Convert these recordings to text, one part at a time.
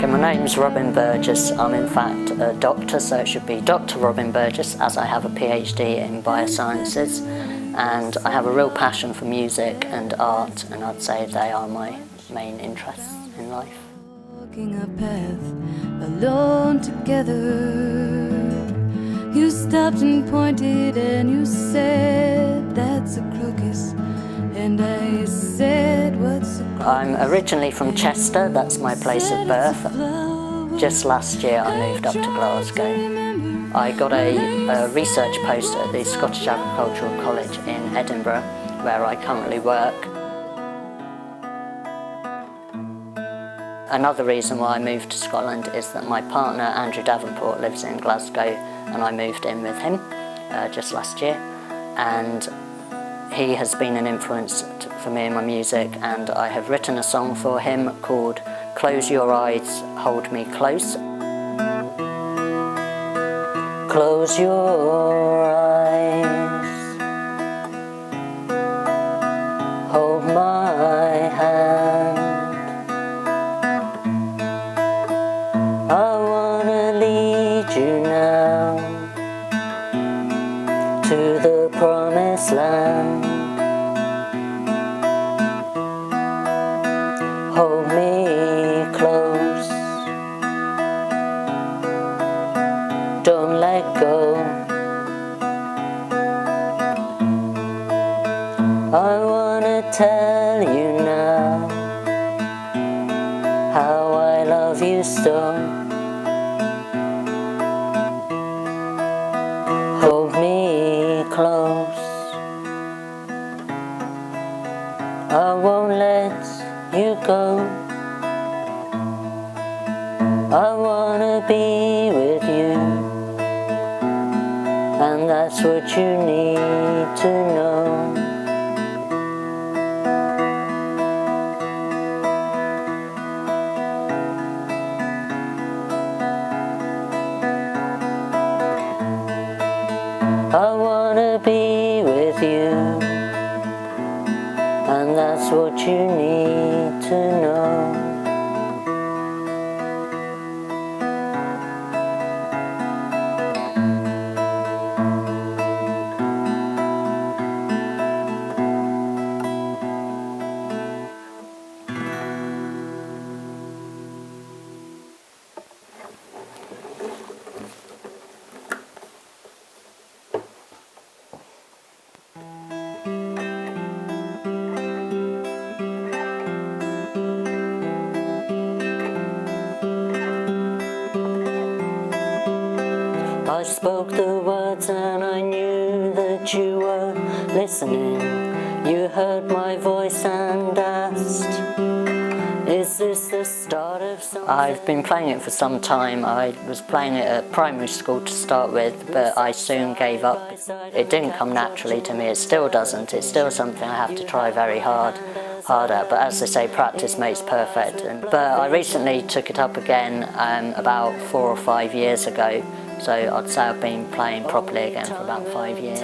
My name's Robin Burgess. I'm in fact a doctor, so it should be Dr. Robin Burgess, as I have a PhD in biosciences, and I have a real passion for music and art, and I'd say they are my main interests in life. Walking a path alone together, you stopped and pointed and you said, "That's a crocus." And I said, "What's a crocus?" I'm originally from Chester, that's my place of birth. Just last year I moved up to Glasgow. I got a research post at the Scottish Agricultural College in Edinburgh, where I currently work. Another reason why I moved to Scotland is that my partner Andrew Davenport lives in Glasgow, and I moved in with him just last year. And he has been an influence for me in my music, and I have written a song for him called "Close Your Eyes, Hold Me Close." Close your eyes, hold my hand. I wanna lead you now to the promised land. Hold me close, don't let go. I wanna tell you now how I love you so. Hold me close, I won't let you go. I wanna be with you, and that's what you need to know. I wanna be with you, and that's what you need to know. I spoke the words and I knew that you were listening. You heard my voice and asked, "Is this the start of something?" I've been playing it for some time. I was playing it at primary school to start with, but I soon gave up. It didn't come naturally to me. It still doesn't. It's still something I have to try very hard at. But as they say, practice makes perfect. But I recently took it up again about 4 or 5 years ago. So I'd say I've been playing properly again for about 5 years.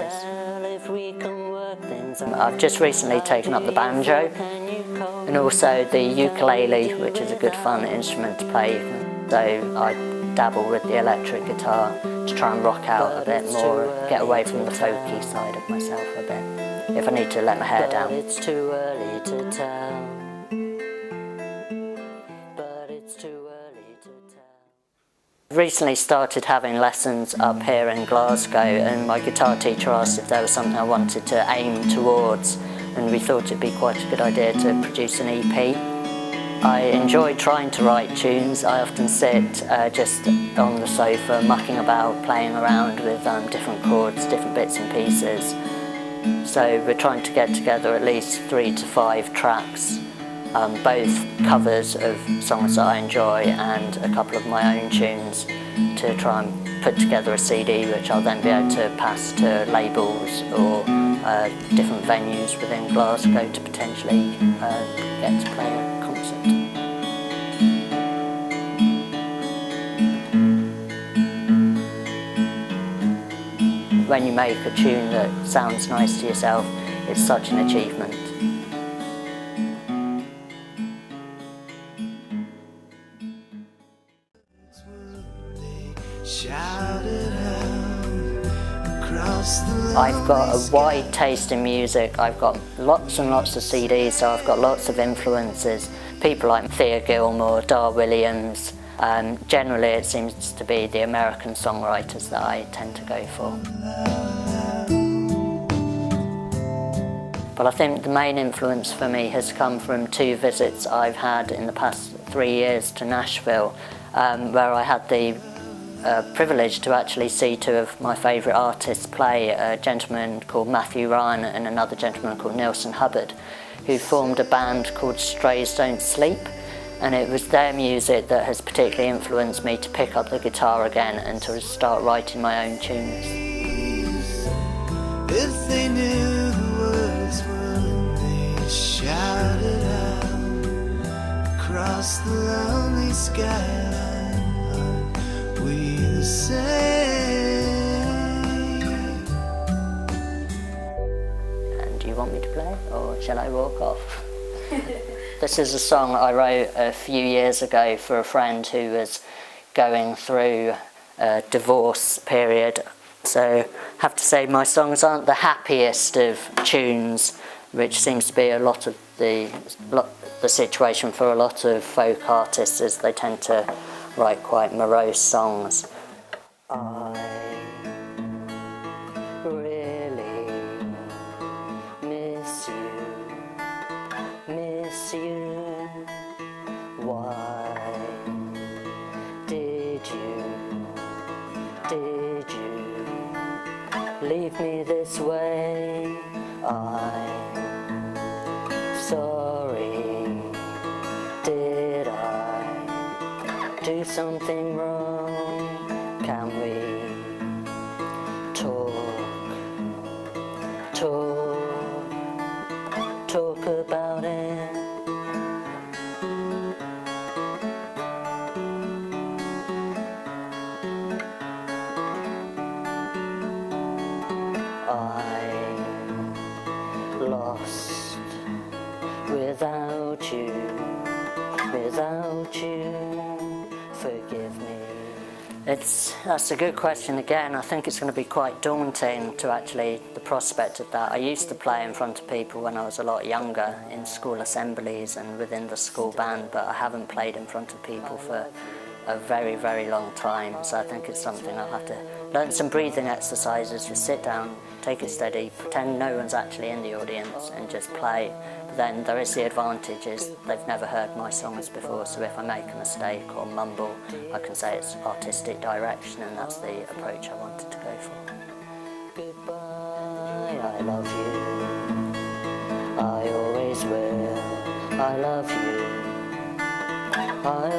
I've just recently taken up the banjo and also the ukulele, which is a good fun instrument to play. So I dabble with the electric guitar to try and rock out a bit more, get away from the folky side of myself a bit, if I need to let my hair down. It's too early to tell. But it's too early to tell. Recently started having lessons up here in Glasgow, and my guitar teacher asked if there was something I wanted to aim towards, and we thought it'd be quite a good idea to produce an EP. I enjoy trying to write tunes. I often sit just on the sofa mucking about, playing around with different chords, different bits and pieces. So we're trying to get together at least 3 to 5 tracks, both covers of songs that I enjoy and a couple of my own tunes, to try and put together a CD which I'll then be able to pass to labels or different venues within Glasgow to potentially get to play a concert. When you make a tune that sounds nice to yourself, it's such an achievement. I've got a wide taste in music. I've got lots and lots of CDs, so I've got lots of influences. People like Thea Gilmore, Dar Williams. Generally it seems to be the American songwriters that I tend to go for. But I think the main influence for me has come from 2 visits I've had in the past 3 years to Nashville, where I had the privilege to actually see 2 of my favourite artists play, a gentleman called Matthew Ryan and another gentleman called Nelson Hubbard, who formed a band called Strays Don't Sleep, and it was their music that has particularly influenced me to pick up the guitar again and to start writing my own tunes. If they knew the words when they shouted out across the lonely skyline, we the same. And do you want me to play, or shall I walk off? This is a song I wrote a few years ago for a friend who was going through a divorce period. So I have to say my songs aren't the happiest of tunes, which seems to be a lot of the situation for a lot of folk artists, as they tend to write quite morose songs. I really miss you. Why did you leave me this way? I'm sorry. Did I do something wrong? Can we talk about it? I'm lost without you, forgive me. That's a good question again. I think it's going to be quite daunting to actually, the prospect of that. I used to play in front of people when I was a lot younger in school assemblies and within the school band, but I haven't played in front of people for a very, very long time, so I think it's something I'll have to learn some breathing exercises, just sit down, take it steady, pretend no one's actually in the audience and just play. But then there is the advantage is they've never heard my songs before, so if I make a mistake or mumble, I can say it's artistic direction, and that's the approach I wanted to go for. Goodbye, I love you, I always will, I love you, I